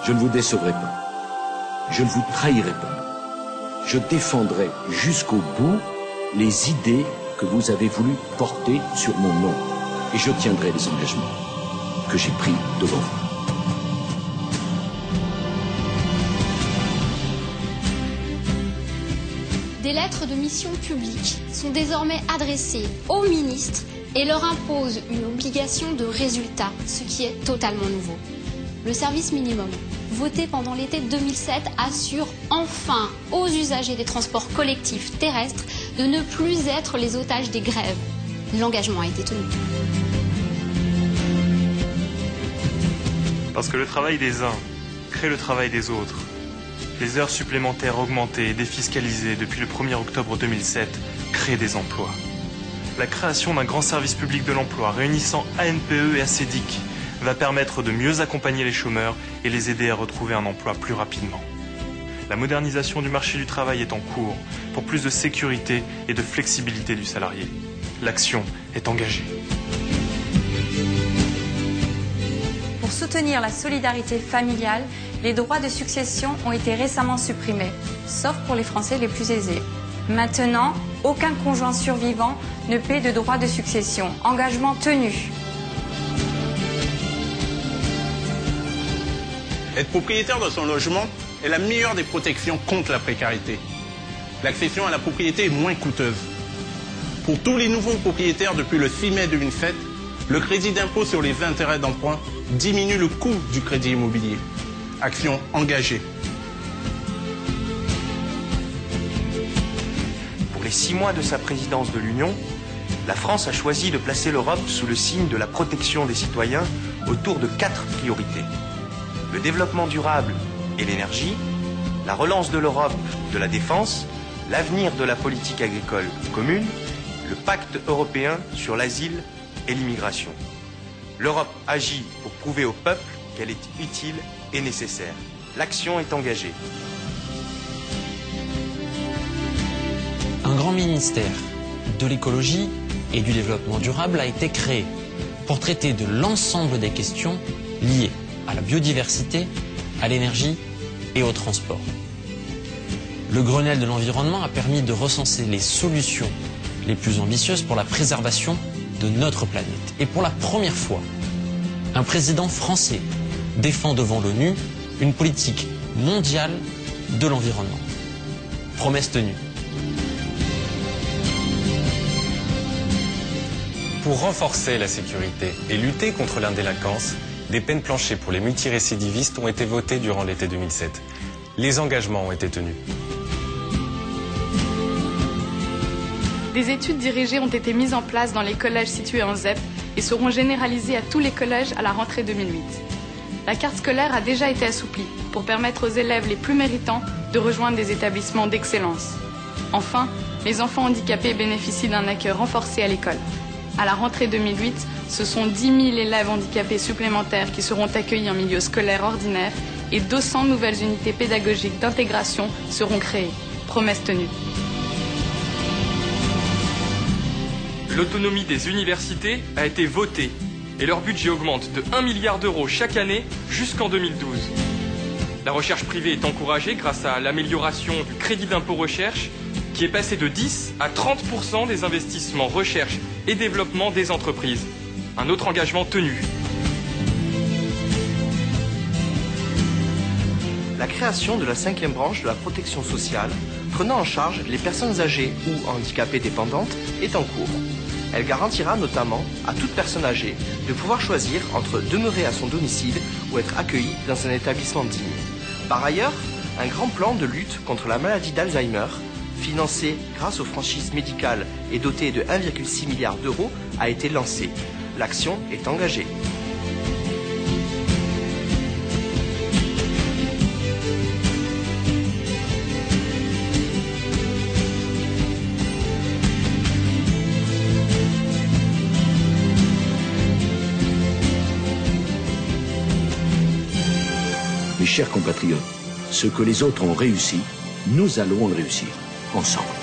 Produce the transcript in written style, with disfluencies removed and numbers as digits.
Je ne vous décevrai pas. Je ne vous trahirai pas. Je défendrai jusqu'au bout les idées que vous avez voulu porter sur mon nom. Et je tiendrai les engagements que j'ai pris devant vous. Des lettres de mission publique sont désormais adressées aux ministres et leur imposent une obligation de résultat, ce qui est totalement nouveau. Le service minimum, voté pendant l'été 2007, assure enfin aux usagers des transports collectifs terrestres de ne plus être les otages des grèves. L'engagement a été tenu. Parce que le travail des uns crée le travail des autres. Les heures supplémentaires augmentées et défiscalisées depuis le 1er octobre 2007 créent des emplois. La création d'un grand service public de l'emploi réunissant ANPE et ACEDIC va permettre de mieux accompagner les chômeurs et les aider à retrouver un emploi plus rapidement. La modernisation du marché du travail est en cours pour plus de sécurité et de flexibilité du salarié. L'action est engagée. Pour soutenir la solidarité familiale, les droits de succession ont été récemment supprimés, sauf pour les Français les plus aisés. Maintenant, aucun conjoint survivant ne paie de droits de succession. Engagement tenu. Être propriétaire de son logement est la meilleure des protections contre la précarité. L'accession à la propriété est moins coûteuse. Pour tous les nouveaux propriétaires depuis le 6 mai 2007, le crédit d'impôt sur les intérêts d'emprunt diminue le coût du crédit immobilier. Action engagée. Pour les 6 mois de sa présidence de l'Union, la France a choisi de placer l'Europe sous le signe de la protection des citoyens autour de 4 priorités. Le développement durable et l'énergie, la relance de l'Europe de la défense, l'avenir de la politique agricole commune, le pacte européen sur l'asile et l'immigration. L'Europe agit pour prouver au peuple qu'elle est utile et nécessaire. L'action est engagée. Un grand ministère de l'écologie et du développement durable a été créé pour traiter de l'ensemble des questions liées à la biodiversité, à l'énergie et au transport. Le Grenelle de l'environnement a permis de recenser les solutions les plus ambitieuses pour la préservation de notre planète. Et pour la première fois, un président français défend devant l'ONU une politique mondiale de l'environnement. Promesse tenue. Pour renforcer la sécurité et lutter contre l'indélinquance, des peines planchées pour les multirécidivistes ont été votées durant l'été 2007. Les engagements ont été tenus. Des études dirigées ont été mises en place dans les collèges situés en ZEP et seront généralisées à tous les collèges à la rentrée 2008. La carte scolaire a déjà été assouplie pour permettre aux élèves les plus méritants de rejoindre des établissements d'excellence. Enfin, les enfants handicapés bénéficient d'un accueil renforcé à l'école. À la rentrée 2008, ce sont 10 000 élèves handicapés supplémentaires qui seront accueillis en milieu scolaire ordinaire et 200 nouvelles unités pédagogiques d'intégration seront créées. Promesse tenue. L'autonomie des universités a été votée et leur budget augmente de 1 milliard d'euros chaque année jusqu'en 2012. La recherche privée est encouragée grâce à l'amélioration du crédit d'impôt recherche qui est passé de 10 à 30% des investissements recherche et développement des entreprises. Un autre engagement tenu. La création de la 5e branche de la protection sociale, prenant en charge les personnes âgées ou handicapées dépendantes, est en cours. Elle garantira notamment à toute personne âgée de pouvoir choisir entre demeurer à son domicile ou être accueillie dans un établissement digne. Par ailleurs, un grand plan de lutte contre la maladie d'Alzheimer, financé grâce aux franchises médicales et doté de 1,6 milliard d'euros, a été lancé. L'action est engagée. Mes chers compatriotes, ce que les autres ont réussi, nous allons le réussir ensemble.